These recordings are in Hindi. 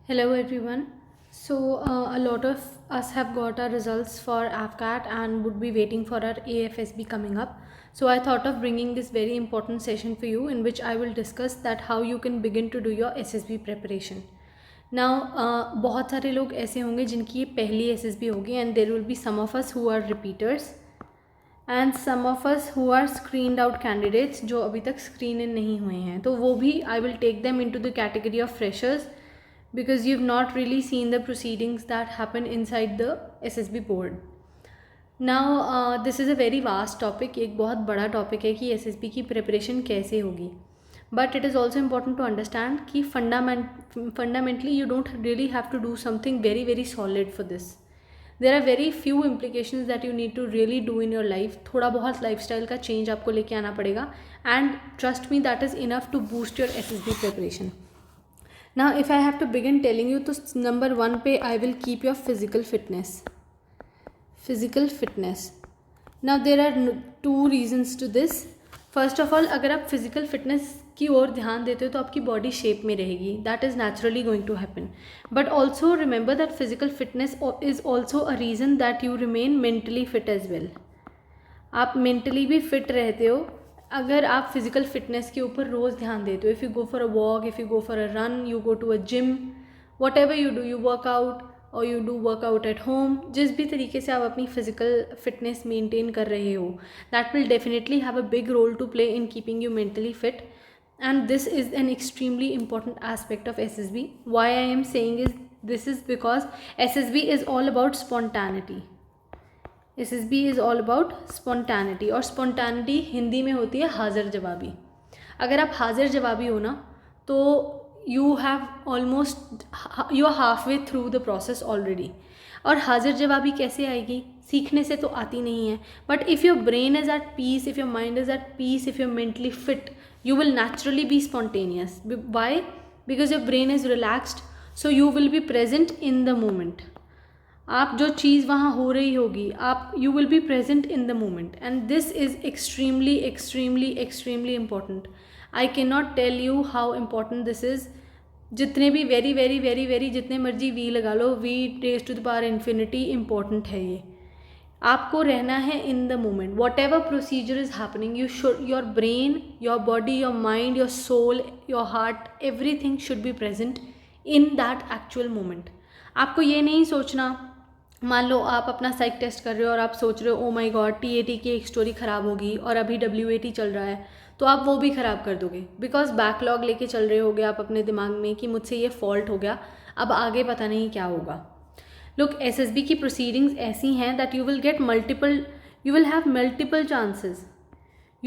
Hello everyone. A lot of us have got our results for AFCAT and would be waiting for our AFSB coming up. So I thought of bringing this very important session for you in which I will discuss that how you can begin to do your SSB preparation. Now बहुत सारे लोग ऐसे होंगे जिनकी ये पहली SSB होगी and there will be some of us who are repeaters and some of us who are screened out candidates जो अभी तक screen in नहीं हुए हैं, तो वो भी I will take them into the category of freshers because you've not really seen the proceedings that happen inside the SSB board. Now this is a very vast topic, एक बहुत बड़ा topic है कि SSB की preparation कैसे होगी, but it is also important to understand कि fundamentally you don't really have to do something very very solid for this. There are very few implications that you need to really do in your life. थोड़ा बहुत lifestyle का change आपको लेके आना पड़ेगा and trust me that is enough to boost your SSB preparation. Now if I have to begin telling you, तो number 1 पे I will keep your physical fitness. Now there are two reasons to this. First of all, अगर आप physical fitness की ओर ध्यान देते हो तो आपकी body shape में रहेगी. That is naturally going to happen. But also remember that physical fitness is also a reason that you remain mentally fit as well. आप mentally भी fit रहते हो अगर आप फिजिकल फिटनेस के ऊपर रोज़ ध्यान देते हो. If you go for a walk, if you go for a run, you go to a gym, whatever you do, you workout और you do workout at home, जिस भी तरीके से आप अपनी फिजिकल फिटनेस मेंटेन कर रहे हो, that will definitely have a big role to play in keeping you mentally fit. And this is an extremely important aspect of SSB. Why I am saying is this is because SSB is all about spontaneity. SSB is all about spontaneity, और स्पॉन्टैनिटी हिंदी में होती है हाजिर जवाबी. अगर आप हाजिर जवाबी हो ना तो you have almost you are half way through the process already. और हाजिर जवाबी कैसे आएगी? सीखने से तो आती नहीं है, but if your brain is at peace, if your mind is at peace, if your mentally fit, you will naturally be spontaneous. Why? Because your brain is relaxed, so you will be present in the moment. आप जो चीज़ वहाँ हो रही होगी, आप you will be present in the moment, and this is extremely extremely extremely important. I cannot tell you how important this is. जितने भी very very very very जितने मर्जी v लगा लो, v raised to the power infinity important है ये. आपको रहना है in the moment. Whatever procedure is happening, you should, your brain, your body, your mind, your soul, your heart, everything should be present in that actual moment. आपको ये नहीं सोचना, मान लो आप अपना साइक टेस्ट कर रहे हो और आप सोच रहे हो ओ माई गॉड TAT की एक स्टोरी ख़राब होगी और अभी WAT चल रहा है, तो आप वो भी ख़राब कर दोगे बिकॉज बैकलॉग लेके चल रहे होगे आप अपने दिमाग में कि मुझसे ये फॉल्ट हो गया, अब आगे पता नहीं क्या होगा. Look, SSB की proceedings ऐसी हैं that you will get multiple, you will have multiple chances.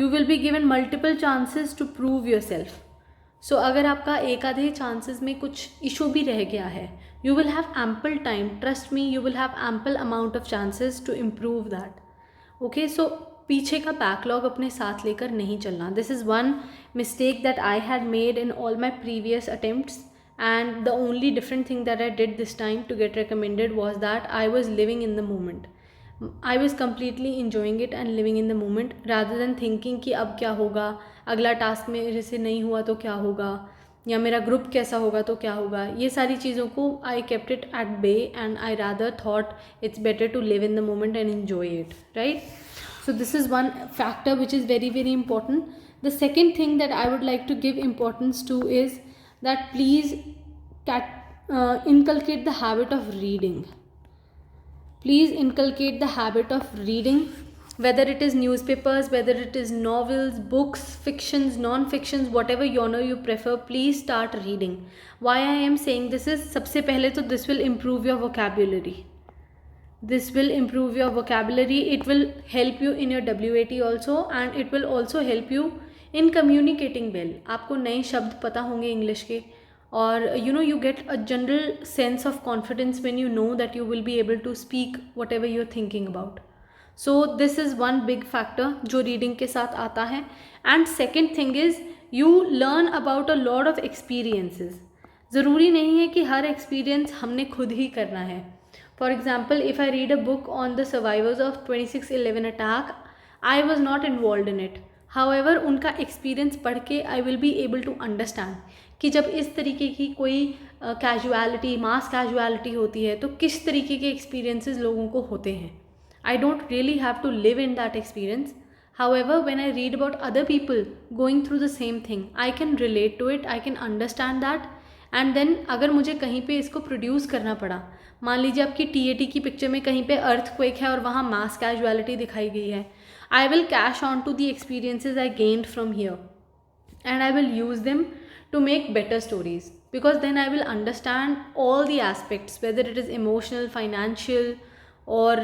You will be given multiple chances to prove yourself. So अगर आपका एक आधे chances में कुछ issue भी रह गया है, you will have ample time. Trust me, you will have ample amount of chances to improve that. Okay, so पीछे का backlog अपने साथ लेकर नहीं चलना. This is one mistake that I had made in all my previous attempts. And the only different thing that I did this time to get recommended was that I was living in the moment. I was completely enjoying it and living in the moment rather than thinking कि अब क्या होगा, अगला टास्क मेरे से नहीं हुआ तो क्या होगा, या मेरा ग्रुप कैसा होगा तो क्या होगा. ये सारी चीज़ों को I kept it at bay and I rather thought it's better to live in the moment and enjoy it, right? So this is one factor which is very very important. The second thing that I would like to give importance to is that please inculcate the habit of reading. Please inculcate the habit of reading, whether it is newspapers, whether it is novels, books, fictions, non-fictions, whatever you prefer, please start reading. Why I am saying this is, सबसे पहले तो this will improve your vocabulary. This will improve your vocabulary. It will help you in your WAT also, and it will also help you in communicating well. आपको नए शब्द पता होंगे इंग्लिश के, और you get a general sense of confidence when you know that you will be able to speak whatever you're thinking about. So this is one big factor जो reading के साथ आता है. And second thing is you learn about a lot of experiences. ज़रूरी नहीं है कि हर experience हमने खुद ही करना है. For example, if I read a book on the survivors of 26/11 attack, I was not involved in it. However, उनका experience पढ़ के I will be able to understand कि जब इस तरीके की कोई कैजुअलिटी, मास कैजुअलिटी होती है तो किस तरीके के एक्सपीरियंसेस लोगों को होते हैं. I don't really have to live in that experience. However, when I read about other people going through the same thing, I can relate to it, I can understand that. And then अगर मुझे कहीं पे इसको प्रोड्यूस करना पड़ा, मान लीजिए आपकी TAT की पिक्चर में कहीं पे अर्थक्वेक है और वहाँ मास कैजुअलिटी दिखाई गई है, I will cash on to the experiences I gained from here and I will use them to make better stories, because then I will understand all the aspects, whether it is emotional, financial, or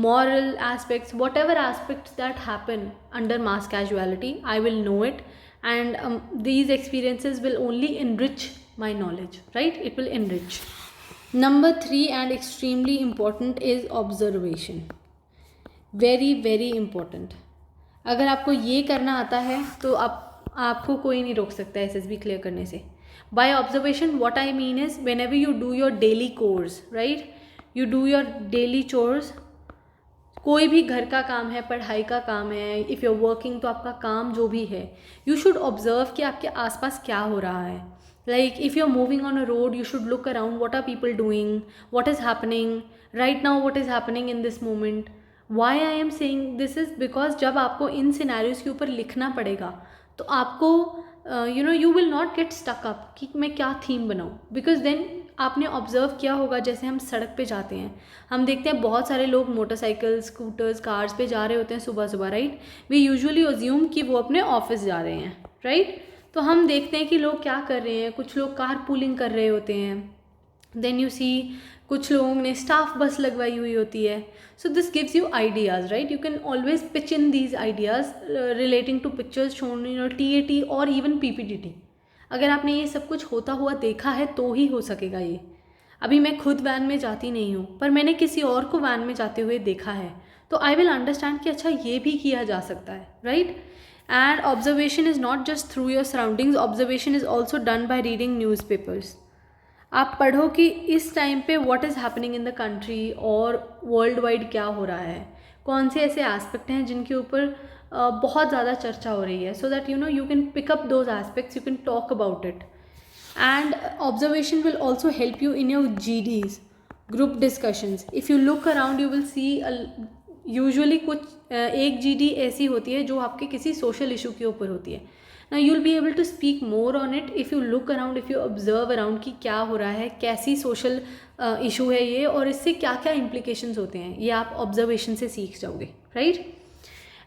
moral aspects, whatever aspects that happen under mass casualty, I will know it. And these experiences will only enrich my knowledge, right? It will enrich. Number 3 and extremely important is observation. Very very important. अगर आपको ये करना आता है तो आपको कोई नहीं रोक सकता SSB क्लियर करने से. By observation what I mean is, when ever you do your daily course, right, you do your daily chores, कोई भी घर का काम है, पढ़ाई का काम है, इफ़ यू आर वर्किंग तो आपका काम जो भी है, यू शुड ऑब्जर्व कि आपके आसपास क्या हो रहा है. Like if you are moving on a road, you should look around, what are people doing, what is happening right now, what is happening in this moment. Why I am saying this is because जब आपको इन सिनेरियोज के ऊपर लिखना पड़ेगा तो आपको you will not get stuck up कि मैं क्या थीम बनाऊँ, बिकॉज देन आपने ऑब्जर्व किया होगा. जैसे हम सड़क पे जाते हैं, हम देखते हैं बहुत सारे लोग मोटरसाइकिल, स्कूटर्स, कार्स पे जा रहे होते हैं सुबह सुबह, राइट. वी यूजुअली अज्यूम कि वो अपने ऑफिस जा रहे हैं, राइट. तो हम देखते हैं कि लोग क्या कर रहे हैं, कुछ लोग कार पूलिंग कर रहे होते हैं. देन यू सी कुछ लोगों ने स्टाफ बस लगवाई हुई होती है. So this gives you ideas, right. You can always pitch in these ideas relating to pictures shown in your TAT और इवन PPTT. अगर आपने ये सब कुछ होता हुआ देखा है तो ही हो सकेगा ये. अभी मैं खुद वैन में जाती नहीं हूँ, पर मैंने किसी और को वैन में जाते हुए देखा है, तो आई विल अंडरस्टैंड कि अच्छा ये भी किया जा सकता है, right. And observation is not just through your surroundings, observation is also done by reading newspapers. आप पढ़ो कि इस टाइम पे what is happening in the country और वर्ल्ड वाइड क्या हो रहा है, कौन से ऐसे एस्पेक्ट हैं जिनके ऊपर बहुत ज़्यादा चर्चा हो रही है, so that you can pick up those aspects, you can talk about it. And observation will also help you in your GDs, group discussions. If you look around you will see usually कुछ एक GD ऐसी होती है जो आपके किसी सोशल इशू के ऊपर होती है. Now you will be able to speak more on it if you look around, if you observe around कि क्या हो रहा है, कैसी सोशल इशू है ये, और इससे क्या क्या implications होते हैं, ये आप ऑब्जर्वेशन से सीख जाओगे, right.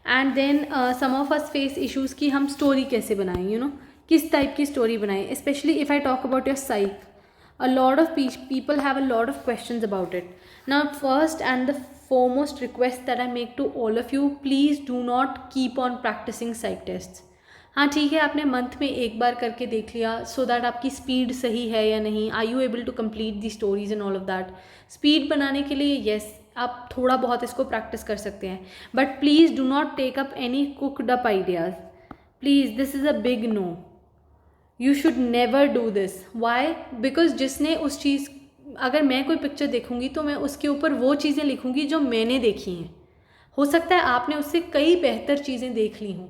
And then some of us face issues कि हम स्टोरी कैसे बनाएं, किस टाइप की स्टोरी बनाएं. Specially if I talk about your psych, a lot of people have a lot of questions about it. Now first and the foremost request that I make to all of you, please do not keep on practicing psych tests. हाँ ठीक है, आपने मंथ में एक बार करके देख लिया सो दैट आपकी स्पीड सही है या नहीं, are you able to complete the stories and all of that. Speed बनाने के लिए येस, आप थोड़ा बहुत इसको प्रैक्टिस कर सकते हैं, but please do not take up any cooked up ideas. Please, this is a big no. You should never do this. Why? Because जिसने उस चीज़, अगर मैं कोई पिक्चर देखूंगी तो मैं उसके ऊपर वो चीज़ें लिखूंगी जो मैंने देखी हैं. हो सकता है आपने उससे कई बेहतर चीज़ें देख ली हों.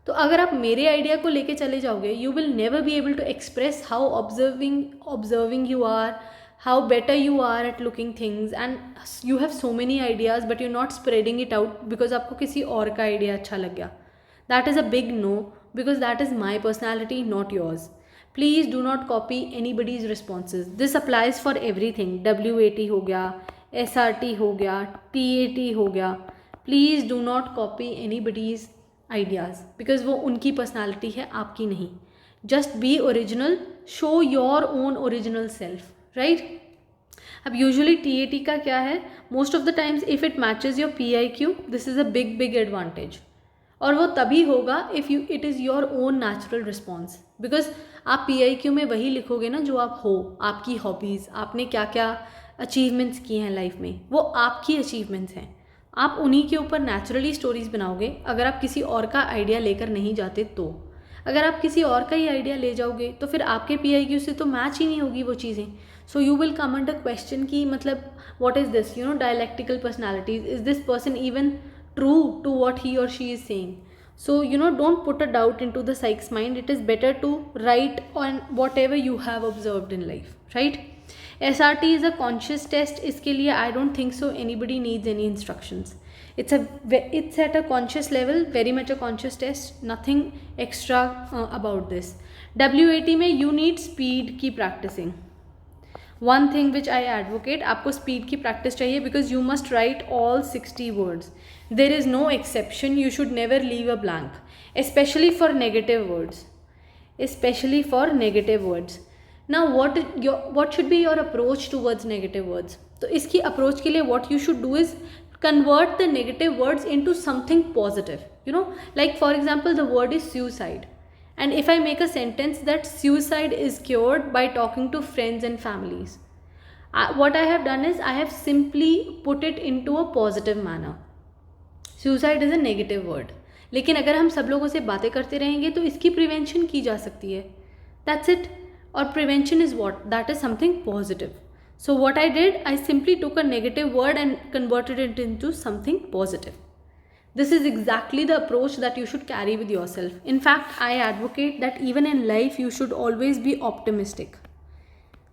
तो अगर आप मेरे आइडिया को लेके चले जाओगे, you will never be able to express how observing you are, how better you are at looking things, and you have so many ideas but you not spreading it out because आपको किसी और का आइडिया अच्छा लग गया. That is a big no, because that is my personality, not yours. Please do not copy any buddies responses. This applies for everything. WAT हो गया, SRT हो गया, TAT हो गया. Please do not copy any buddies ideas, because वो उनकी पर्सनैलिटी है, आपकी नहीं. Just be original, show your own original self, right. अब यूजुअली TAT का क्या है, most of the times if it matches your PIQ, this is a big advantage. और वो तभी होगा if it is your own natural response, because आप PIQ में वही लिखोगे ना जो आप हो, आपकी हॉबीज़, आपने क्या क्या अचीवमेंट्स किए हैं लाइफ में, वो आपकी अचीवमेंट्स हैं. आप उन्हीं के ऊपर नेचुरली स्टोरीज़ बनाओगे अगर आप किसी और का आइडिया लेकर नहीं जाते. तो अगर आप किसी और का ही आइडिया ले जाओगे तो फिर आपके PIQ से तो मैच ही नहीं होगी वो चीज़ें. So you will come under question कि मतलब what is this, dialectical personalities, is this person even true to what he और she is saying. So, don't put a doubt into the psych's mind. It is better to write on whatever you have observed in life, right? SRT is a conscious test. इसके लिए I don't think so anybody needs any instructions. It's at a conscious level, very much a conscious test, nothing extra about this. WAT में you need speed की practicing. One thing which I advocate, आपको speed की practice चाहिए because you must write all 60 words. There is no exception. You should never leave a blank, especially for negative words. Especially for negative words. Now what should be your approach towards negative words? तो इसकी approach के लिए what you should do is convert the negative words into something positive. Like for example, the word is suicide. And if I make a sentence that suicide is cured by talking to friends and families, what I have done is I have simply put it into a positive manner. Suicide is a negative word. लेकिन अगर हम सब लोगों से बातें करते रहेंगे तो इसकी प्रिवेंशन की जा सकती है. That's it. और prevention is what? That is something positive. So what I did, I simply took a negative word and converted it into something positive. This is exactly the approach that you should carry with yourself. In fact, I advocate that even in life, you should always be optimistic.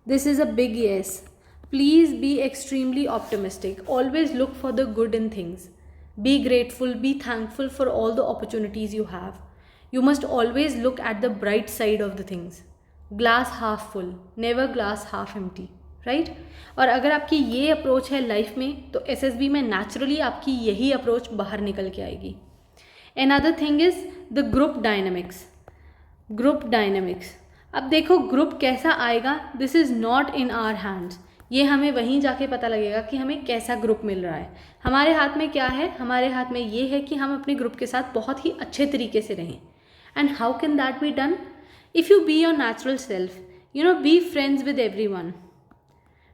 This is a big yes. Please be extremely optimistic. Always look for the good in things. Be grateful, be thankful for all the opportunities you have. You must always look at the bright side of the things. Glass half full, never glass half empty. Right और अगर आपकी ये अप्रोच है लाइफ में तो SSB में नेचुरली आपकी यही अप्रोच बाहर निकल के आएगी. Another thing is the group dynamics. अब देखो ग्रुप कैसा आएगा, this is not in our hands. ये हमें वहीं जाके पता लगेगा कि हमें कैसा ग्रुप मिल रहा है. हमारे हाथ में क्या है? हमारे हाथ में ये है कि हम अपने ग्रुप के साथ बहुत ही अच्छे तरीके से रहें. And how can that be done? If you be your natural self, be friends with everyone.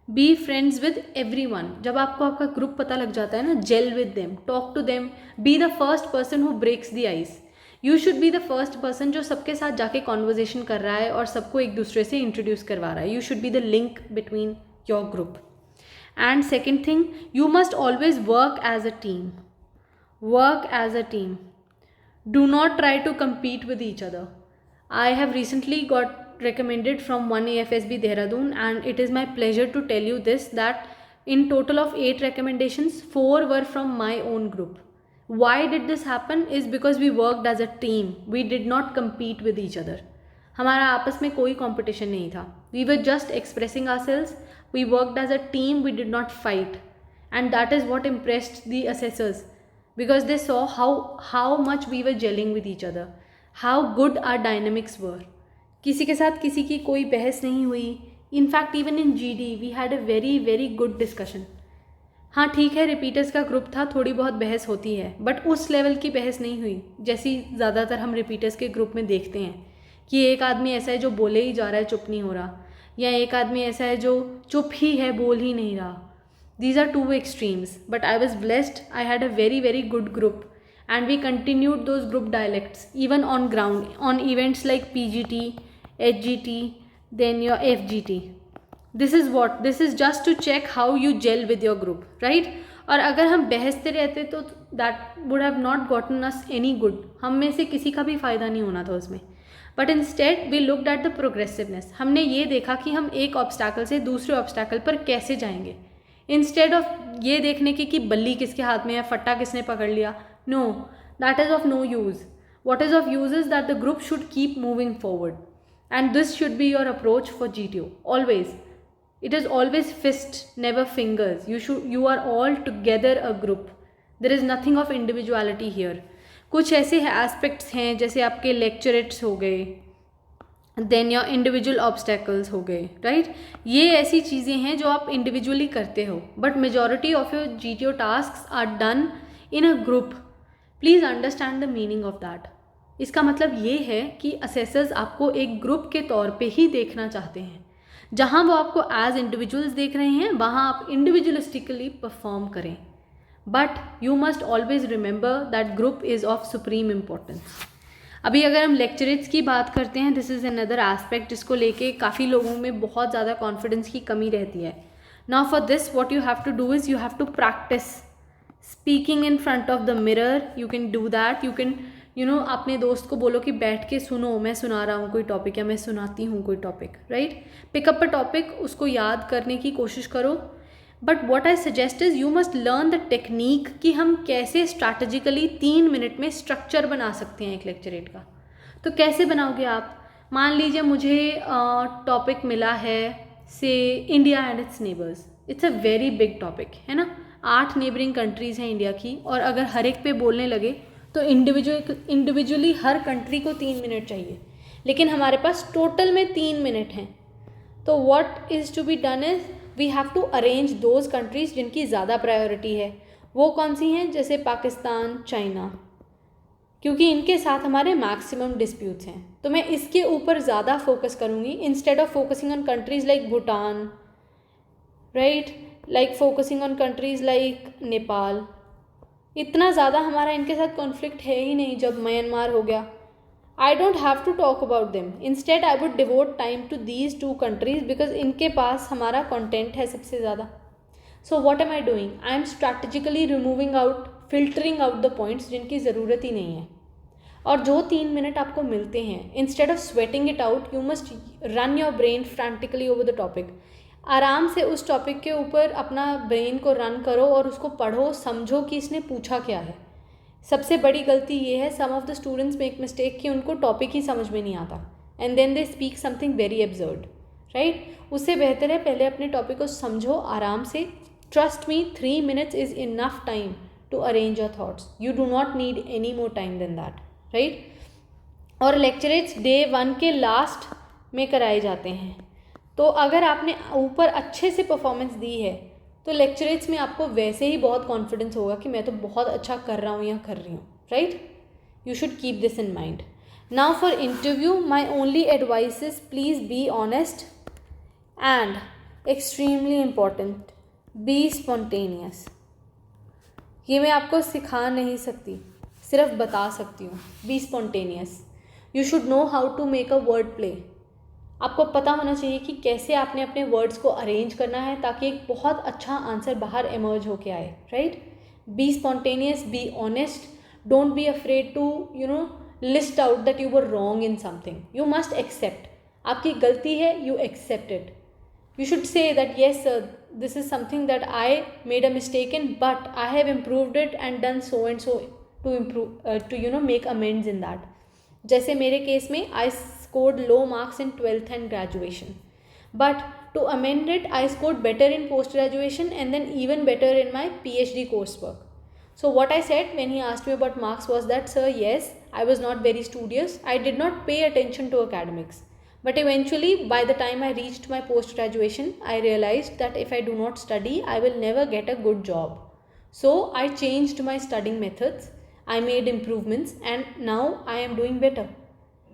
Be friends with everyone. जब आपको आपका ग्रुप पता लग जाता है ना, gel with them, talk to them, be the first person who breaks the ice. You should be the first person जो सबके साथ जाके कॉन्वर्जेशन कर रहा है और सबको एक दूसरे से इंट्रोड्यूस करवा रहा है. You should be the link between your group. And second thing, you must always work as a team. Do not try to compete with each other. I have recently got recommended from one AFSB Dehradun, and it is my pleasure to tell you this, that in total of 8 recommendations, 4 were from my own group. Why did this happen? Is because we worked as a team. We did not compete with each other. हमारा आपस में कोई competition नहीं था. We were just expressing ourselves. We worked as a team. We did not fight, and that is what impressed the assessors, because they saw how much we were gelling with each other, how good our dynamics were. किसी के साथ किसी की कोई बहस नहीं हुई. In fact even in GD we had a very very good discussion. हाँ ठीक है, रिपीटर्स का ग्रुप था, थोड़ी बहुत बहस होती है, बट उस लेवल की बहस नहीं हुई जैसी ज़्यादातर हम रिपीटर्स के ग्रुप में देखते हैं कि एक आदमी ऐसा है जो बोले ही जा रहा है, चुप नहीं हो रहा, या एक आदमी ऐसा है जो चुप ही है, बोल ही नहीं रहा. These are two extremes, but I was blessed. I had a very very good group, and we continued those group dialects even on ground, on events like PGT, HGT, then your FGT. This is just to check how you gel with your group, right? और अगर हम बहसते रहते तो that would have not gotten us any good. हम में से किसी का भी फ़ायदा नहीं होना था उसमें. But instead we looked at the progressiveness. हमने ये देखा कि हम एक ऑब्स्टैकल से दूसरे ऑब्स्टैकल पर कैसे जाएंगे, इंस्टेड ऑफ ये देखने की कि बल्ली किसके हाथ में है, फट्टा किसने पकड़ लिया. No, that is of no use. What is of use is that the group should keep moving forward. And this should be your approach for GTO. Always. It is always fist, never fingers. You are all together a group. There is nothing of individuality here. कुछ ऐसे एस्पेक्ट्स हैं जैसे आपके लेक्चरेट्स हो गए, देन योर इंडिविजुअल ऑब्स्टेकल्स हो गए, राइट? ये ऐसी चीज़ें हैं जो आप इंडिविजुअली करते हो, but majority of your GTO tasks are done in a group. Please understand the meaning of that. इसका मतलब ये है कि असेसर्स आपको एक ग्रुप के तौर पे ही देखना चाहते हैं. जहाँ वो आपको एज इंडिविजुअल्स देख रहे हैं वहाँ आप इंडिविजुअलिस्टिकली परफॉर्म करें, but you must always remember that group is of supreme importance. अभी अगर हम लेक्चरेट्स की बात करते हैं, दिस इज़ अनदर एस्पेक्ट जिसको लेके काफ़ी लोगों में बहुत ज़्यादा कॉन्फिडेंस की कमी रहती है. Now for this what you have to do is you have to practice speaking in front of the mirror. You can do that. You can अपने दोस्त को बोलो कि बैठ के सुनो, मैं सुना रहा हूँ कोई टॉपिक या मैं सुनाती हूँ कोई topic, right? Pick up a topic, उसको याद करने की कोशिश करो. But what I suggest is you must learn the technique कि हम कैसे स्ट्रैटेजिकली 3 मिनट में स्ट्रक्चर बना सकते हैं एक लेक्चरेट का. तो कैसे बनाओगे आप? मान लीजिए मुझे टॉपिक मिला है से India and it's neighbours. It's a very big topic, है ना? 8 नेबरिंग कंट्रीज़ हैं इंडिया की, और अगर हर एक पे बोलने लगे तो इंडिविजुअली हर कंट्री को 3 मिनट चाहिए, लेकिन हमारे पास टोटल में 3 मिनट हैं. तो what is to be done is we have to arrange those countries जिनकी ज़्यादा प्रायोरिटी है. वो कौन सी हैं? जैसे पाकिस्तान, चाइना, क्योंकि इनके साथ हमारे मैक्सिमम डिस्प्यूट्स हैं. तो मैं इसके ऊपर ज़्यादा फोकस करूँगी instead of focusing on countries like Bhutan, right, like focusing on countries like Nepal. इतना ज़्यादा हमारा इनके साथ कॉन्फ्लिक्ट है ही नहीं. जब म्यांमार हो गया, I don't have to talk about them. Instead, I would devote time to these 2 countries because इनके पास हमारा content है सबसे ज़्यादा. So what am I doing? I am strategically filtering out the points जिनकी ज़रूरत ही नहीं है. और जो 3 मिनट आपको मिलते हैं, instead of sweating it out, you must run your brain frantically over the topic. आराम से उस टॉपिक के ऊपर अपना ब्रेन को रन करो और उसको पढ़ो, समझो कि इसने पूछा क्या है. सबसे बड़ी गलती ये है, some of the students make mistake कि उनको टॉपिक ही समझ में नहीं आता and then they speak something very absurd, right? उससे बेहतर है पहले अपने टॉपिक को समझो आराम से. Trust me, 3 minutes is enough time to arrange your thoughts. You do not need any more time then that, right? और लेक्चरेट्स डे 1 के लास्ट में कराए जाते हैं. तो अगर आपने ऊपर अच्छे से परफॉर्मेंस दी है तो लेक्चरेट्स में आपको वैसे ही बहुत कॉन्फिडेंस होगा कि मैं तो बहुत अच्छा कर रहा हूँ या कर रही हूँ, right? You should keep this in mind. Now for interview, my only advice is please be honest and extremely important, be spontaneous. ये मैं आपको सिखा नहीं सकती, सिर्फ बता सकती हूँ. Be spontaneous. You should know how to make a word play. आपको पता होना चाहिए कि कैसे आपने अपने वर्ड्स को अरेंज करना है ताकि एक बहुत अच्छा आंसर बाहर इमर्ज होके आए, right? Be spontaneous, be honest. Don't be afraid to list out that you were wrong in something. You must accept. आपकी गलती है, you accept it. You should say that yes sir, this is something that I made a mistake in, but I have improved it and done so and so to improve to make amends in that. जैसे मेरे केस में आई scored low marks in 12th and graduation, but to amend it I scored better in post graduation and then even better in my PhD coursework. So what I said when he asked me about marks was that, sir, yes, I was not very studious, I did not pay attention to academics, but eventually by the time I reached my post graduation I realized that if I do not study I will never get a good job. So I changed my studying methods, I made improvements and now I am doing better.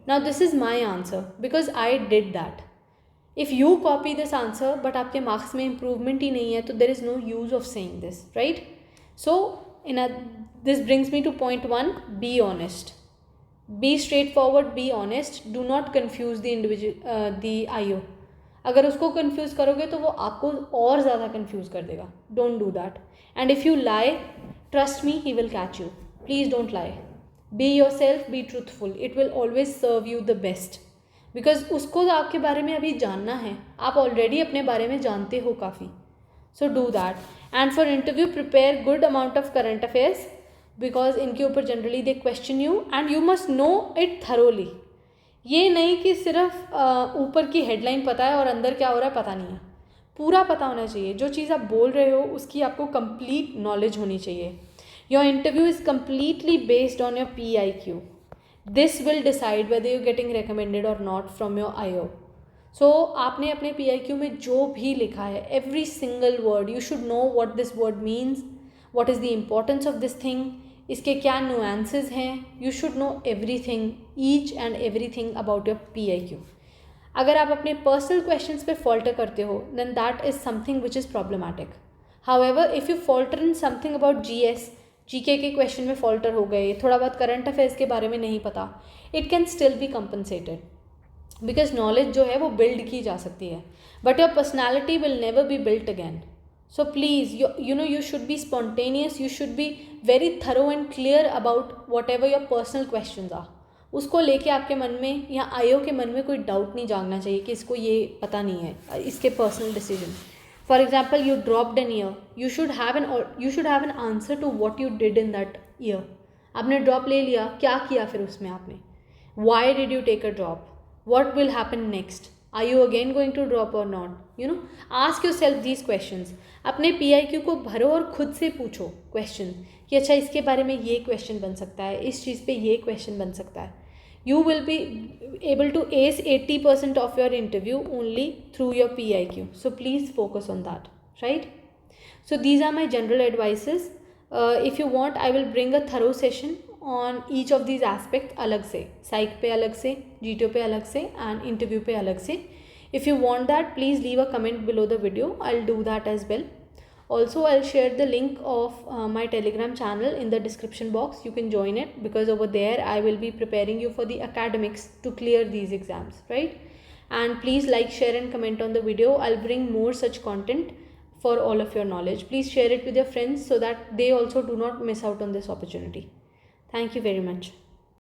Now this is my answer because I did that. If you copy this answer but आपके marks में improvement ही नहीं है तो there is no use of saying this, right? So this brings me to point 1, be honest. Be straightforward, be honest. Do not confuse the IO. अगर उसको confuse करोगे तो वो आपको और ज़्यादा confuse कर देगा. Don't do that. And if you lie, trust me, he will catch you. Please don't lie. Be yourself, be truthful. It will always serve you the best. Because उसको तो आपके बारे में अभी जानना है, आप ऑलरेडी अपने बारे में जानते हो काफ़ी. So do that. And for interview, prepare good amount of current affairs because इनके ऊपर generally they question you and you must know it thoroughly. ये नहीं कि सिर्फ ऊपर की हेडलाइन पता है और अंदर क्या हो रहा है पता नहीं है. पूरा पता होना चाहिए. जो चीज़ आप बोल रहे हो उसकी आपको complete knowledge होनी चाहिए. Your interview is completely based on your PIQ. This will decide whether you're getting recommended or not from your IO. So आपने अपने PIQ में जो भी लिखा है, every single word, you should know what this word means, what is the importance of this thing, इसके क्या nuances हैं. You should know everything, each and everything about your PIQ. अगर आप अपने personal questions पे falter करते हो, then that is something which is problematic. However, if you falter in something about GS, GK के क्वेश्चन में फॉल्टर हो गए, थोड़ा बहुत करंट अफेयर्स के बारे में नहीं पता, it can still be compensated because knowledge जो है वो बिल्ड की जा सकती है, but your personality will never be built again. So please, you should be spontaneous, you should be very thorough and clear about whatever your personal questions are. उसको लेके आपके मन में या आईओ के मन में कोई डाउट नहीं जागना चाहिए कि इसको ये पता नहीं है, इसके personal decision. For example, you dropped an year, you should have an answer to what you did in that year. आपने ड्रॉप ले लिया, क्या किया फिर उसमें आपने? Why did you take a drop? What will happen next? Are you again going to drop or not? Ask yourself these questions. अपने PIQ को भरो और खुद से पूछो क्वेश्चन कि अच्छा इसके बारे में ये क्वेश्चन बन सकता है, इस चीज़ पे ये क्वेश्चन बन सकता है. You will be able to ace 80% of your interview only through your PIQ. So please focus on that, right? So these are my general advices. If you want, I will bring a thorough session on each of these aspects अलग से, साइक पे अलग से, GTO पे अलग से and interview पे अलग से. If you want that, please leave a comment below the video. I'll do that as well. Also, I'll share the link of my Telegram channel in the description box. You can join it because over there I will be preparing you for the academics to clear these exams, right? And please like, share and comment on the video. I'll bring more such content for all of your knowledge. Please share it with your friends so that they also do not miss out on this opportunity. Thank you very much.